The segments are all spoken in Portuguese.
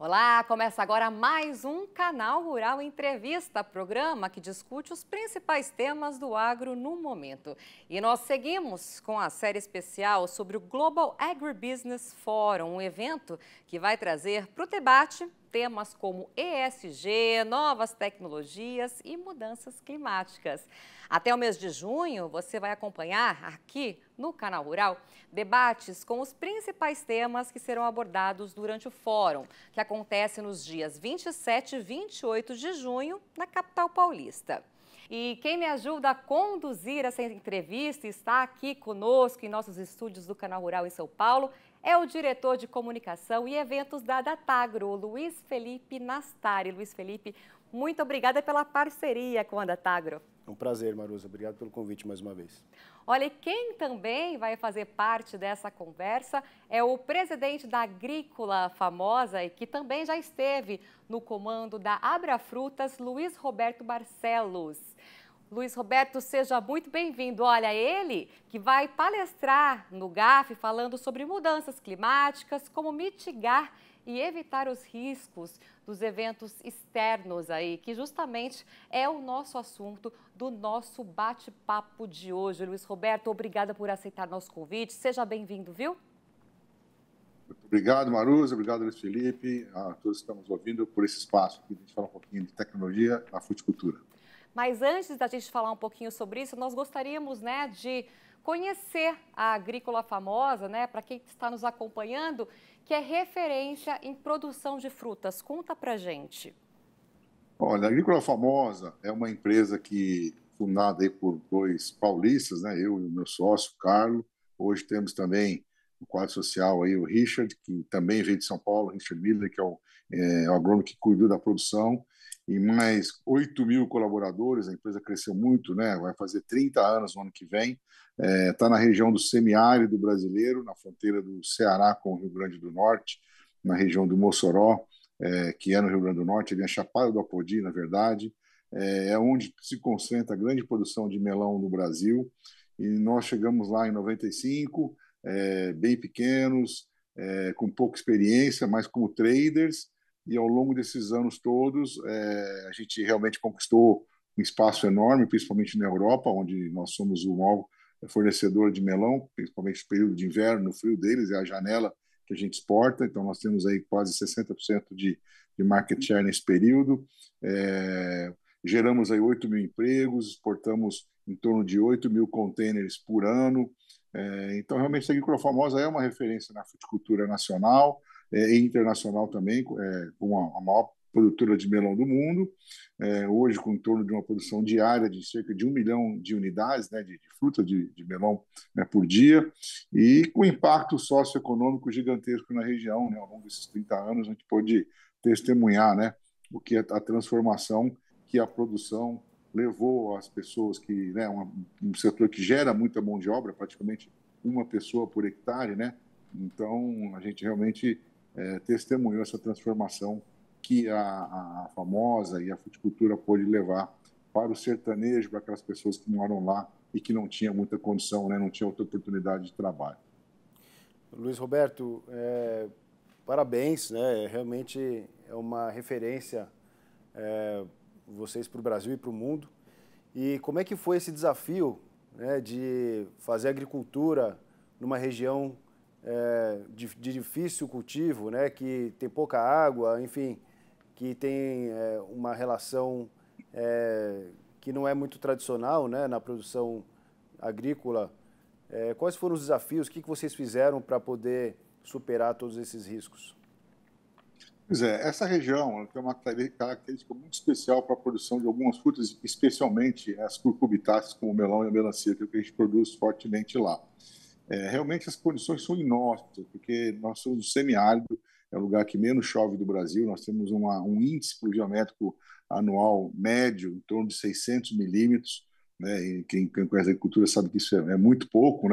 Olá, começa agora mais um Canal Rural Entrevista, programa que discute os principais temas do agro no momento. E nós seguimos com a série especial sobre o Global Agribusiness Forum, um evento que vai trazer para o debate temas como ESG, novas tecnologias e mudanças climáticas. Até o mês de junho, você vai acompanhar aqui no Canal Rural debates com os principais temas que serão abordados durante o fórum, que acontece nos dias 27 e 28 de junho, na capital paulista. E quem me ajuda a conduzir essa entrevista e está aqui conosco em nossos estúdios do Canal Rural em São Paulo é o diretor de comunicação e eventos da Datagro, Luiz Felipe Nastari. Luiz Felipe, muito obrigada pela parceria com a Datagro. É um prazer, Maruza. Obrigado pelo convite mais uma vez. Olha, e quem também vai fazer parte dessa conversa é o presidente da Agrícola Famosa e que também já esteve no comando da Abra Frutas, Luiz Roberto Barcelos. Luiz Roberto, seja muito bem-vindo. Olha, ele que vai palestrar no GAF falando sobre mudanças climáticas, como mitigar e evitar os riscos dos eventos externos aí, que justamente é o nosso assunto do nosso bate-papo de hoje. Luiz Roberto, obrigada por aceitar nosso convite. Seja bem-vindo, viu? Muito obrigado, Maruza. Obrigado, Luiz Felipe. A todos que estamos ouvindo por esse espaço aqui. A gente fala um pouquinho de tecnologia na fruticultura. Mas antes da gente falar um pouquinho sobre isso, nós gostaríamos, de conhecer a Agrícola Famosa, para quem está nos acompanhando, que é referência em produção de frutas. Conta pra gente. Olha, a Agrícola Famosa é uma empresa que fundada aí por dois paulistas, eu e o meu sócio, Carlos. Hoje temos também no quadro social aí o Richard, que também veio de São Paulo, Richard Miller, que é o agrônomo que cuidou da produção, e mais 8.000 colaboradores. A empresa cresceu muito, vai fazer 30 anos no ano que vem. Está na região do semiárido brasileiro, na fronteira do Ceará com o Rio Grande do Norte, na região do Mossoró, que é no Rio Grande do Norte, ali na Chapada do Apodi, na verdade. É onde se concentra a grande produção de melão no Brasil. E nós chegamos lá em 95, bem pequenos, com pouca experiência, mas como traders. E ao longo desses anos todos, a gente realmente conquistou um espaço enorme, principalmente na Europa, onde nós somos o maior fornecedor de melão, principalmente no período de inverno, no frio deles, é a janela que a gente exporta. Então, nós temos aí quase 60% de market share nesse período. Geramos aí 8.000 empregos, exportamos em torno de 8.000 containers por ano. Então, realmente, a Agrícola Famosa é uma referência na fruticultura nacional e internacional também, com a maior produtora de melão do mundo, hoje com em torno de uma produção diária de cerca de 1 milhão de unidades de fruta de melão por dia, e com impacto socioeconômico gigantesco na região. Ao longo desses 30 anos, a gente pôde testemunhar o que é a transformação que a produção levou às pessoas, que um setor que gera muita mão de obra, praticamente uma pessoa por hectare, Então, a gente realmente testemunhou essa transformação que a Famosa e a fruticultura pôde levar para o sertanejo, para aquelas pessoas que moram lá e que não tinham muita condição, não tinham outra oportunidade de trabalho. Luiz Roberto, parabéns, realmente é uma referência vocês para o Brasil e para o mundo. E como é que foi esse desafio de fazer agricultura numa região de difícil cultivo, que tem pouca água, enfim, que tem uma relação que não é muito tradicional na produção agrícola? Quais foram os desafios? O que vocês fizeram para poder superar todos esses riscos? Pois essa região tem uma característica muito especial para a produção de algumas frutas, especialmente as cucurbitáceas, como o melão e a melancia, que é o que a gente produz fortemente lá. Realmente as condições são inóspitas, porque nós somos um semiárido, é o lugar que menos chove do Brasil. Nós temos um índice pluviométrico anual médio em torno de 600 milímetros, e quem conhece a agricultura sabe que isso é muito pouco,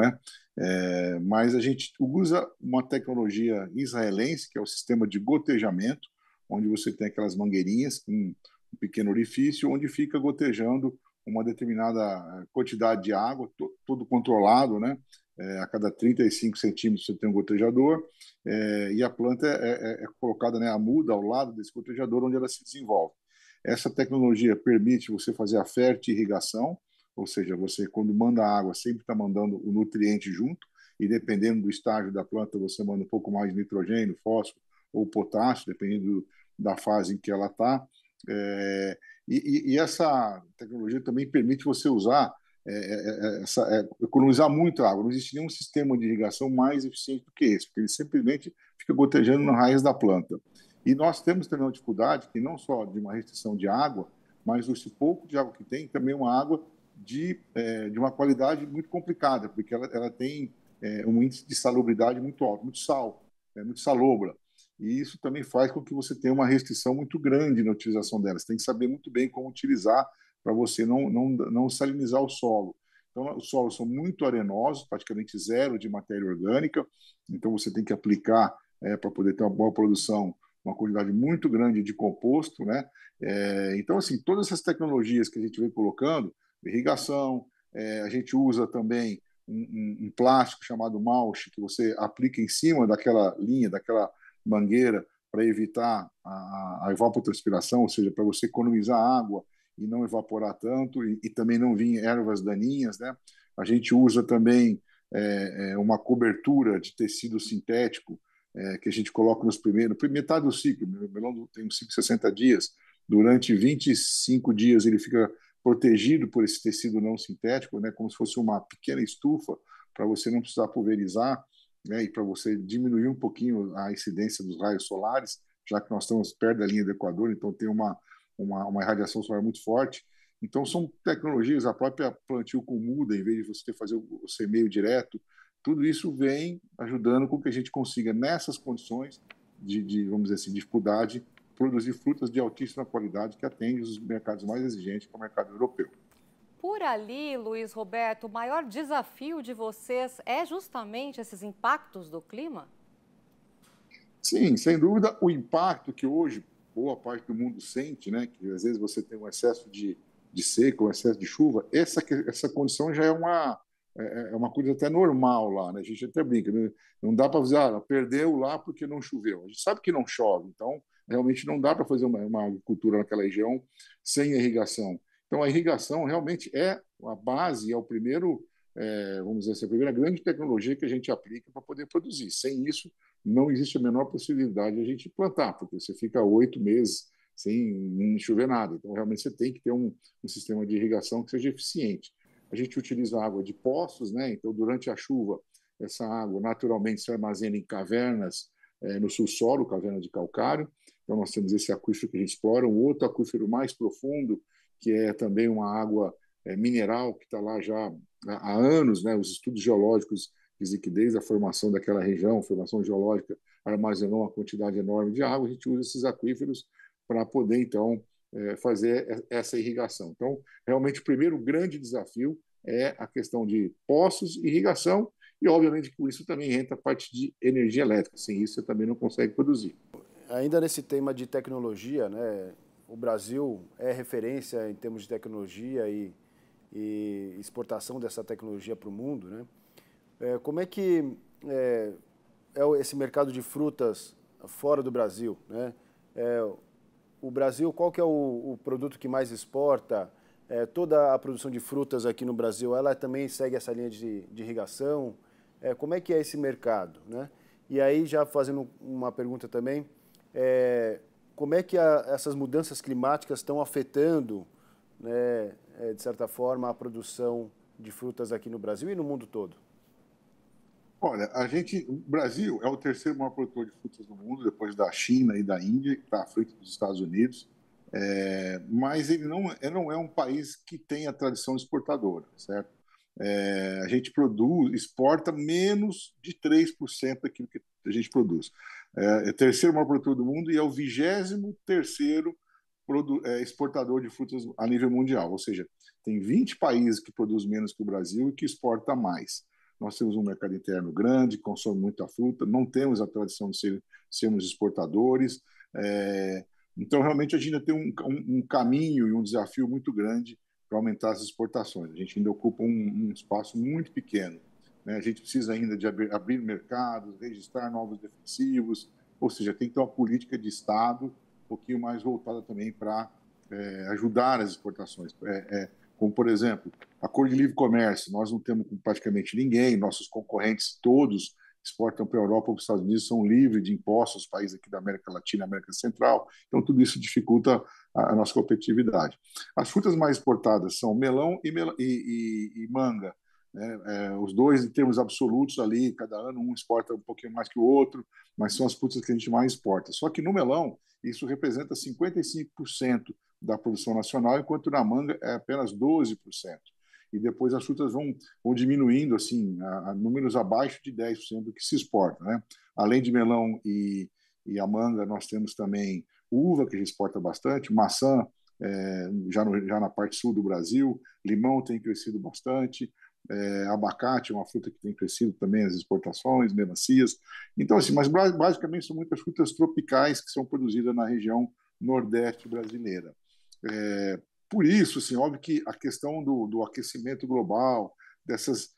mas a gente usa uma tecnologia israelense, que é o sistema de gotejamento, onde você tem aquelas mangueirinhas com um pequeno orifício, onde fica gotejando uma determinada quantidade de água, tudo controlado, a cada 35 centímetros você tem um gotejador, e a planta é colocada, né, a muda ao lado desse gotejador onde ela se desenvolve. Essa tecnologia permite você fazer a fertirrigação, ou seja, você, quando manda água, sempre está mandando o nutriente junto, e dependendo do estágio da planta, você manda um pouco mais de nitrogênio, fósforo ou potássio, dependendo da fase em que ela está. E essa tecnologia também permite você usar, economizar muito água. Não existe nenhum sistema de irrigação mais eficiente do que esse, porque ele simplesmente fica gotejando na raiz da planta. E nós temos também uma dificuldade, que não só de uma restrição de água, mas esse pouco de água que tem, também uma água de uma qualidade muito complicada, porque ela tem um índice de salubridade muito alto, muito sal, muito salobra. E isso também faz com que você tenha uma restrição muito grande na utilização dela. Você tem que saber muito bem como utilizar para você não salinizar o solo. Então, os solos são muito arenosos, praticamente zero de matéria orgânica, então você tem que aplicar, para poder ter uma boa produção, uma quantidade muito grande de composto, né? Então, assim, todas essas tecnologias que a gente vem colocando, irrigação, a gente usa também um plástico chamado mulch, que você aplica em cima daquela linha, daquela mangueira, para evitar a evapotranspiração, ou seja, para você economizar água e não evaporar tanto, e também não vir ervas daninhas, né? A gente usa também uma cobertura de tecido sintético, que a gente coloca metade do ciclo. O melão tem um ciclo de 60 dias. Durante 25 dias ele fica protegido por esse tecido não sintético, né, como se fosse uma pequena estufa, para você não precisar pulverizar, né, e para você diminuir um pouquinho a incidência dos raios solares, já que nós estamos perto da linha do Equador, então tem uma irradiação solar muito forte. Então, são tecnologias, a própria plantio com muda, em vez de você fazer o semeio direto, tudo isso vem ajudando com que a gente consiga, nessas condições vamos dizer assim, dificuldade, produzir frutas de altíssima qualidade que atendem os mercados mais exigentes, que é o mercado europeu. Por ali, Luiz Roberto, o maior desafio de vocês é justamente esses impactos do clima? Sim, sem dúvida, o impacto que hoje boa parte do mundo sente, né, que às vezes você tem um excesso de seca, um excesso de chuva, essa condição já é uma coisa até normal lá, né? A gente até brinca, né? Não dá para dizer, perdeu lá porque não choveu. A gente sabe que não chove, então realmente não dá para fazer uma agricultura naquela região sem irrigação. Então a irrigação realmente é a base, é o primeiro, vamos dizer assim, a primeira grande tecnologia que a gente aplica para poder produzir. Sem isso, não existe a menor possibilidade de a gente plantar, porque você fica 8 meses sem chover nada. Então realmente você tem que ter um sistema de irrigação que seja eficiente. A gente utiliza água de poços, né? Então, durante a chuva, essa água naturalmente se armazena em cavernas no subsolo, caverna de calcário. Então, nós temos esse aquífero que a gente explora. Um outro aquífero mais profundo, que é também uma água mineral, que está lá já há anos, né? Os estudos geológicos dizem que desde a formação daquela região, a formação geológica armazenou uma quantidade enorme de água. A gente usa esses aquíferos para poder, então, fazer essa irrigação. Então, realmente, o primeiro grande desafio é a questão de poços, irrigação, e, obviamente, com isso também entra a parte de energia elétrica. Sem isso, você também não consegue produzir. Ainda nesse tema de tecnologia, né, o Brasil é referência em termos de tecnologia e exportação dessa tecnologia para o mundo, né? Como é que é esse mercado de frutas fora do Brasil, né? O Brasil, qual que é o produto que mais exporta? Toda a produção de frutas aqui no Brasil, ela também segue essa linha de irrigação? Como é que é esse mercado, né? E aí, já fazendo uma pergunta também, como é que essas mudanças climáticas estão afetando, né, de certa forma, a produção de frutas aqui no Brasil e no mundo todo? Olha, o Brasil é o terceiro maior produtor de frutas do mundo, depois da China e da Índia, que está à frente dos Estados Unidos. Mas ele não é um país que tem a tradição exportadora, certo? A gente exporta menos de 3% daquilo que a gente produz. É o terceiro maior produtor do mundo e é o 23º exportador de frutas a nível mundial. Ou seja, tem 20 países que produzem menos que o Brasil e que exporta mais. Nós temos um mercado interno grande, consome muita fruta, não temos a tradição de sermos exportadores. Então, realmente, a gente ainda tem um caminho e um desafio muito grande para aumentar as exportações. A gente ainda ocupa um espaço muito pequeno né? A gente precisa ainda de abrir mercados, registrar novos defensivos, ou seja, tem que ter uma política de Estado um pouquinho mais voltada também para ajudar as exportações. Como, por exemplo, acordo de livre comércio, nós não temos com praticamente ninguém, nossos concorrentes todos exportam para a Europa ou para os Estados Unidos, são livres de impostos, os países aqui da América Latina, América Central, então tudo isso dificulta a nossa competitividade. As frutas mais exportadas são melão e manga, né? Os dois, em termos absolutos, ali, cada ano um exporta um pouquinho mais que o outro, mas são as frutas que a gente mais exporta. Só que no melão, isso representa 55% da produção nacional, enquanto na manga é apenas 12%. E depois as frutas vão diminuindo assim, a números abaixo de 10% do que se exporta, né? Além de melão e a manga, nós temos também uva, que a gente exporta bastante, maçã, já na parte sul do Brasil, limão tem crescido bastante, abacate é uma fruta que tem crescido também as exportações, melancias. Então, assim, mas basicamente são muitas frutas tropicais que são produzidas na região nordeste brasileira. Por isso, assim, óbvio que a questão do aquecimento global, desses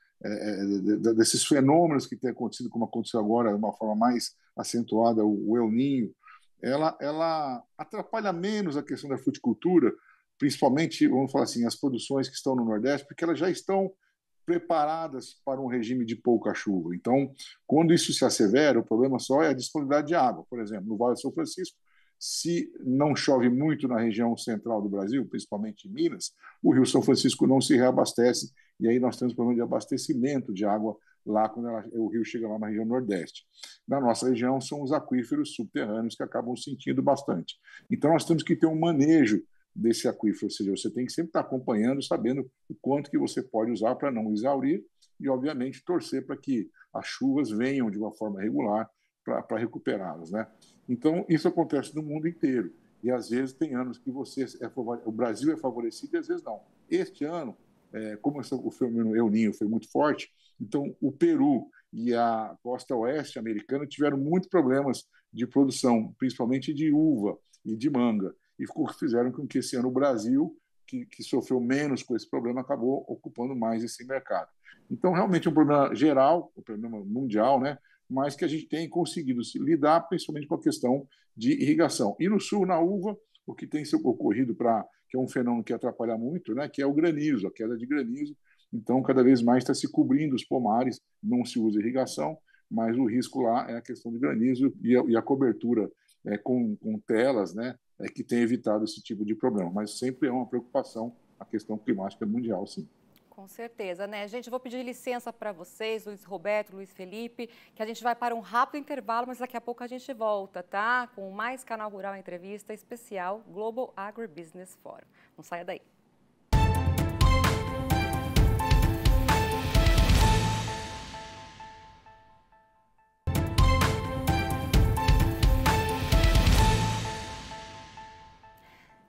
fenômenos que têm acontecido, como aconteceu agora, de uma forma mais acentuada, o El Niño, ela atrapalha menos a questão da fruticultura, principalmente, vamos falar assim, as produções que estão no Nordeste, porque elas já estão preparadas para um regime de pouca chuva. Então, quando isso se assevera, o problema só é a disponibilidade de água. Por exemplo, no Vale do São Francisco, se não chove muito na região central do Brasil, principalmente em Minas, o Rio São Francisco não se reabastece e aí nós temos problema de abastecimento de água lá quando o rio chega lá na região nordeste. Na nossa região são os aquíferos subterrâneos que acabam sentindo bastante. Então nós temos que ter um manejo desse aquífero, ou seja, você tem que sempre estar acompanhando, sabendo o quanto que você pode usar para não exaurir e, obviamente, torcer para que as chuvas venham de uma forma regular para recuperá-las, né? Então, isso acontece no mundo inteiro. E, às vezes, tem anos que o Brasil é favorecido e, às vezes, não. Este ano, como o fenômeno El Niño foi muito forte, então o Peru e a costa oeste americana tiveram muitos problemas de produção, principalmente de uva e de manga. E fizeram com que esse ano o Brasil, que sofreu menos com esse problema, acabou ocupando mais esse mercado. Então, realmente é um problema geral, um problema mundial, né? Mas que a gente tem conseguido lidar principalmente com a questão de irrigação. E no sul, na uva, o que tem ocorrido, que é um fenômeno que atrapalha muito, né, que é o granizo, a queda de granizo. Então, cada vez mais está se cobrindo os pomares, não se usa irrigação, mas o risco lá é a questão de granizo e a cobertura com telas, né, que tem evitado esse tipo de problema. Mas sempre é uma preocupação a questão climática mundial, sim. Com certeza, né? Gente, eu vou pedir licença para vocês, Luiz Roberto, Luiz Felipe, que a gente vai para um rápido intervalo, mas daqui a pouco a gente volta, tá? Com mais Canal Rural Entrevista especial Global Agribusiness Forum. Não saia daí.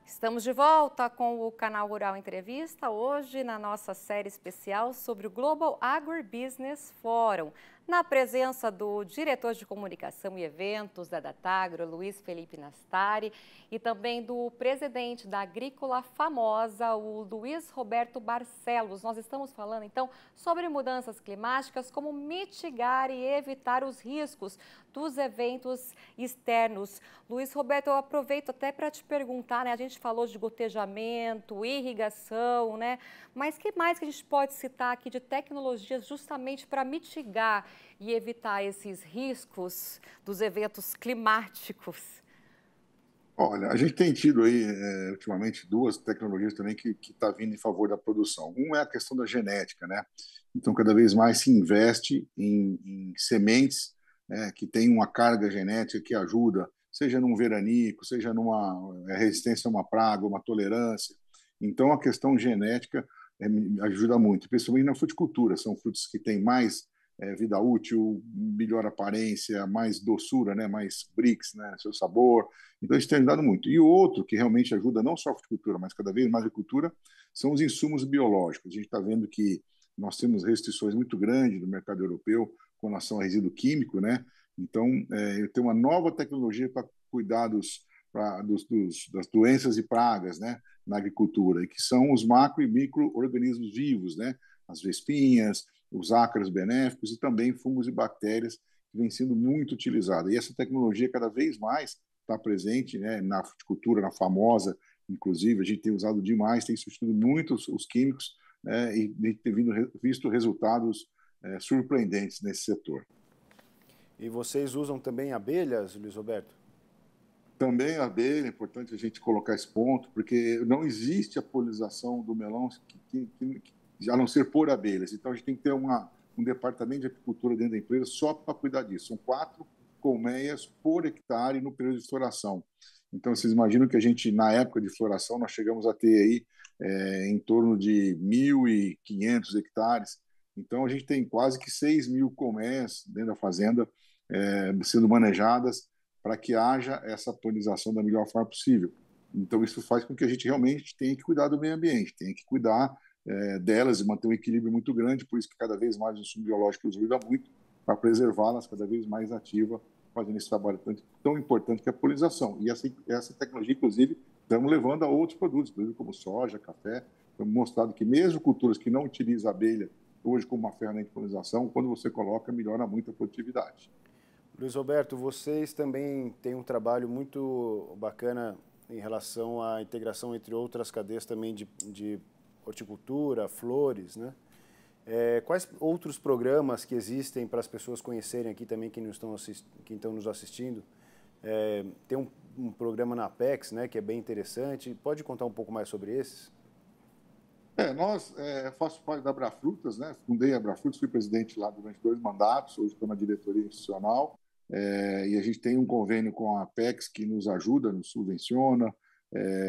Estamos de volta com o Canal Rural Entrevista, hoje na nossa série especial sobre o Global Agribusiness Forum, na presença do diretor de comunicação e eventos da Datagro, Luiz Felipe Nastari, e também do presidente da Agrícola Famosa, o Luiz Roberto Barcelos. Nós estamos falando, então, sobre mudanças climáticas, como mitigar e evitar os riscos dos eventos externos. Luiz Roberto, eu aproveito até para te perguntar, né? A gente falou de gotejamento, irrigação, né? Mas que mais que a gente pode citar aqui de tecnologias justamente para mitigar e evitar esses riscos dos eventos climáticos? Olha, a gente tem tido aí, ultimamente, duas tecnologias também que tá vindo em favor da produção. Um é a questão da genética, né? Então, cada vez mais se investe em sementes que têm uma carga genética que ajuda, seja num veranico, seja numa resistência a uma praga, uma tolerância. Então, a questão genética ajuda muito, principalmente na fruticultura. São frutos que têm mais vida útil, melhor aparência, mais doçura, né, mais brix, né, seu sabor. Então, isso tem ajudado muito. E o outro que realmente ajuda não só a fruticultura, mas cada vez mais a agricultura, são os insumos biológicos. A gente está vendo que nós temos restrições muito grandes no mercado europeu com relação a resíduo químico, né? Então, eu tenho uma nova tecnologia para cuidar das doenças e pragas, né, na agricultura, que são os macro e micro-organismos vivos, né? As vespinhas, os ácaros benéficos e também fungos e bactérias que vem sendo muito utilizada. E essa tecnologia cada vez mais está presente, né, na fruticultura, na famosa, inclusive, a gente tem usado demais, tem substituído muito os químicos, né, e tem visto resultados surpreendentes nesse setor. E vocês usam também abelhas, Luiz Roberto? Também a abelha, é importante a gente colocar esse ponto, porque não existe a polinização do melão a não ser por abelhas. Então, a gente tem que ter um departamento de apicultura dentro da empresa só para cuidar disso. São 4 colmeias por hectare no período de floração. Então, vocês imaginam que a gente, na época de floração, nós chegamos a ter aí em torno de 1.500 hectares. Então, a gente tem quase que 6.000 colmeias dentro da fazenda sendo manejadas para que haja essa polinização da melhor forma possível. Então, isso faz com que a gente realmente tenha que cuidar do meio ambiente, tenha que cuidar delas e manter um equilíbrio muito grande, por isso que cada vez mais o insumo biológico ajuda muito para preservá-las cada vez mais ativas, fazendo esse trabalho tão importante que é a polinização. E essa tecnologia, inclusive, estamos levando a outros produtos, por exemplo, como soja, café. Estamos mostrando que mesmo culturas que não utilizam a abelha hoje como uma ferramenta de polinização, quando você coloca, melhora muito a produtividade. Luiz Roberto, vocês também têm um trabalho muito bacana em relação à integração entre outras cadeias também de horticultura, flores, né? Quais outros programas que existem para as pessoas conhecerem aqui também, que estão nos assistindo? Tem um programa na Apex, né, que é bem interessante. Pode contar um pouco mais sobre esses? Faço parte da Abrafrutas, né? Fundei a Abrafrutas, fui presidente lá durante 2 mandatos, hoje estou na diretoria institucional. E a gente tem um convênio com a Apex que nos ajuda, nos subvenciona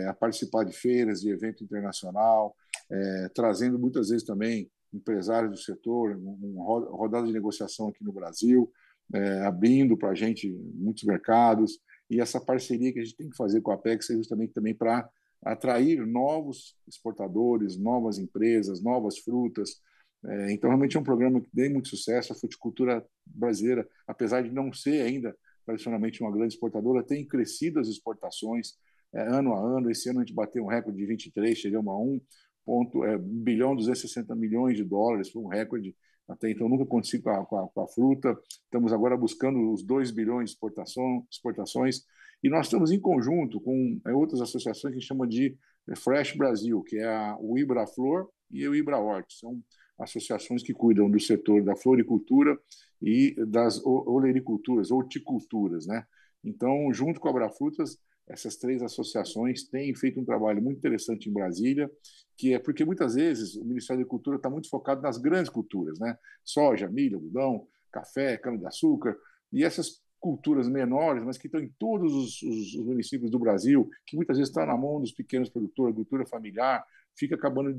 a participar de feiras, de evento internacional, trazendo muitas vezes também empresários do setor, uma rodada de negociação aqui no Brasil, abrindo para a gente muitos mercados. E essa parceria que a gente tem que fazer com a Apex é justamente também para atrair novos exportadores, novas empresas, novas frutas. Então, realmente é um programa que tem muito sucesso. A fruticultura brasileira, apesar de não ser ainda tradicionalmente uma grande exportadora, tem crescido as exportações ano a ano. Esse ano a gente bateu um recorde de 23, chegamos a 1 bilhão 260 milhões de dólares, foi um recorde até então nunca aconteceu com a fruta. Estamos agora buscando os 2 bilhões de exportações. E nós estamos em conjunto com outras associações que a gente chama de Fresh Brasil, que é o Ibraflor e o Ibrahort. São associações que cuidam do setor da floricultura e das olericulturas, horticulturas, né? Então, junto com a Abrafrutas, essas 3 associações têm feito um trabalho muito interessante em Brasília, que é porque muitas vezes o Ministério da Agricultura está muito focado nas grandes culturas, né? Soja, milho, algodão, café, cana-de-açúcar, e essas culturas menores, mas que estão em todos os municípios do Brasil, que muitas vezes estão na mão dos pequenos produtores, agricultura familiar, ficando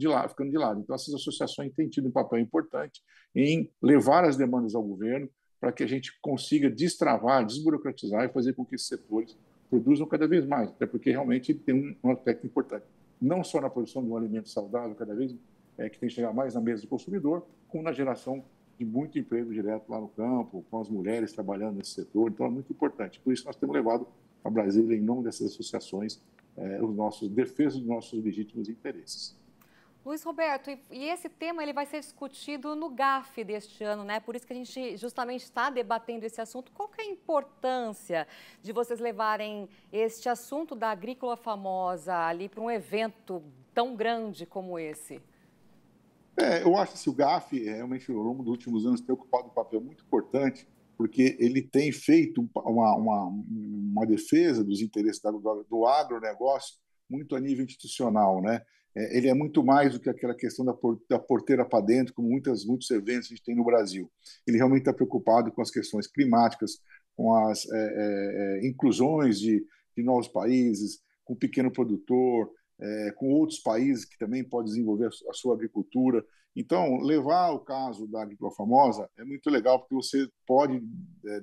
de lado. Então, essas associações têm tido um papel importante em levar as demandas ao governo para que a gente consiga destravar, desburocratizar e fazer com que esses setores produzam cada vez mais, até porque realmente tem um aspecto importante, não só na produção de um alimento saudável, cada vez que tem que chegar mais na mesa do consumidor, como na geração de muito emprego direto lá no campo, com as mulheres trabalhando nesse setor. Então, é muito importante. Por isso, nós temos levado a Brasília, em nome dessas associações, defesa dos nossos legítimos interesses. Luiz Roberto, e esse tema ele vai ser discutido no GAF deste ano, né? Por isso que a gente justamente está debatendo esse assunto. Qual que é a importância de vocês levarem este assunto da agrícola famosa ali para um evento tão grande como esse? Eu acho que o GAF, realmente, ao longo dos últimos anos, tem ocupado um papel muito importante, porque ele tem feito uma defesa dos interesses do agronegócio muito a nível institucional, né? Ele é muito mais do que aquela questão da porteira para dentro, como muitos eventos que a gente tem no Brasil. Ele realmente está preocupado com as questões climáticas, com as inclusões de novos países, com o pequeno produtor, com outros países que também podem desenvolver a sua agricultura. Então, levar o caso da agrícola famosa é muito legal, porque você pode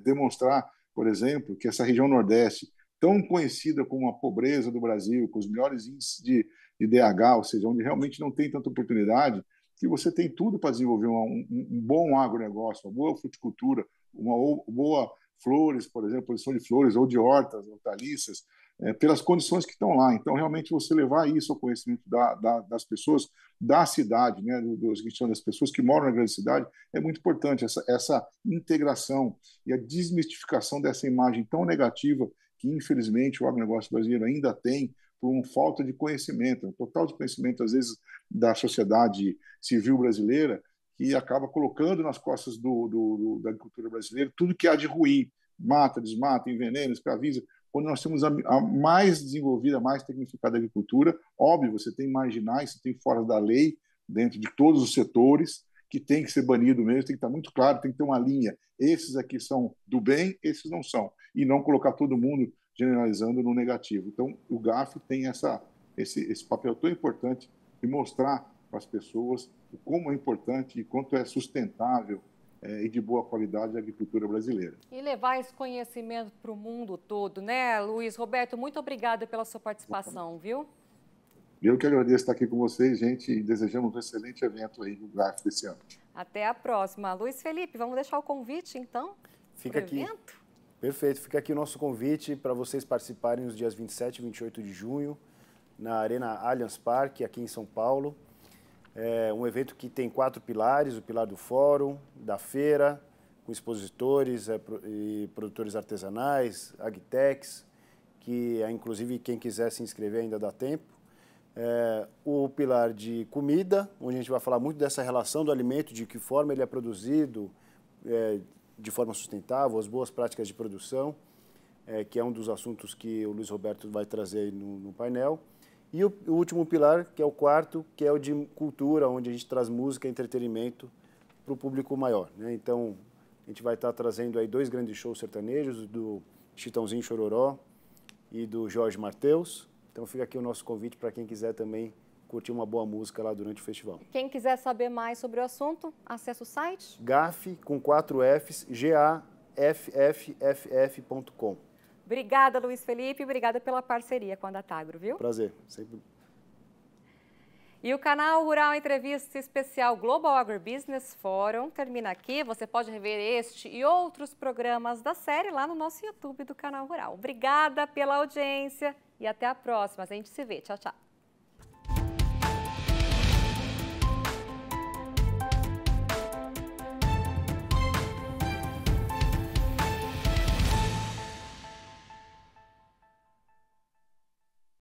demonstrar, por exemplo, que essa região Nordeste, tão conhecida como a pobreza do Brasil, com os melhores índices de DH, ou seja, onde realmente não tem tanta oportunidade, que você tem tudo para desenvolver um bom agronegócio, uma boa fruticultura, uma boa flores, por exemplo, produção de flores ou de hortas, hortaliças, pelas condições que estão lá. Então, realmente, você levar isso ao conhecimento das pessoas da cidade, né, das pessoas que moram na grande cidade, é muito importante, essa integração e a desmistificação dessa imagem tão negativa que, infelizmente, o agronegócio brasileiro ainda tem por uma falta de conhecimento, um total desconhecimento, às vezes, da sociedade civil brasileira, que acaba colocando nas costas da agricultura brasileira tudo que há de ruim, mata, desmata, envenena, escraviza, quando nós temos a mais desenvolvida, a mais tecnificada agricultura. Óbvio, você tem marginais, você tem fora da lei, dentro de todos os setores, que tem que ser banido mesmo, tem que estar muito claro, tem que ter uma linha. Esses aqui são do bem, esses não são. E não colocar todo mundo generalizando no negativo. Então, o GAF tem esse papel tão importante de mostrar para as pessoas como é importante e quanto é sustentável e de boa qualidade a agricultura brasileira. E levar esse conhecimento para o mundo todo, né, Luiz Roberto? Muito obrigada pela sua participação, viu? Eu que agradeço estar aqui com vocês, gente, e desejamos um excelente evento aí no GAF desse ano. Até a próxima. Luiz Felipe, vamos deixar o convite, então, Fica aqui. Evento? Perfeito. Fica aqui o nosso convite para vocês participarem nos dias 27 e 28 de junho, na Arena Allianz Parque, aqui em São Paulo. É um evento que tem 4 pilares: o pilar do fórum, da feira, com expositores e produtores artesanais, agtechs, que inclusive quem quiser se inscrever ainda dá tempo. O pilar de comida, onde a gente vai falar muito dessa relação do alimento, de que forma ele é produzido de forma sustentável, as boas práticas de produção, que é um dos assuntos que o Luiz Roberto vai trazer aí no painel. E o último pilar, que é o quarto, que é o de cultura, onde a gente traz música e entretenimento para o público maior, né? Então, a gente vai estar trazendo aí 2 grandes shows sertanejos, do Chitãozinho Chororó e do Jorge Mateus. Então, fica aqui o nosso convite para quem quiser também curtir uma boa música lá durante o festival. Quem quiser saber mais sobre o assunto, acesse o site. GAF, com 4 Fs, GAFFF.com. Obrigada, Luiz Felipe. Obrigada pela parceria com a Datagro, viu? Prazer. Sempre. E o canal Rural Entrevista Especial Global Agribusiness Forum termina aqui. Você pode rever este e outros programas da série lá no nosso YouTube do Canal Rural. Obrigada pela audiência e até a próxima. A gente se vê. Tchau, tchau.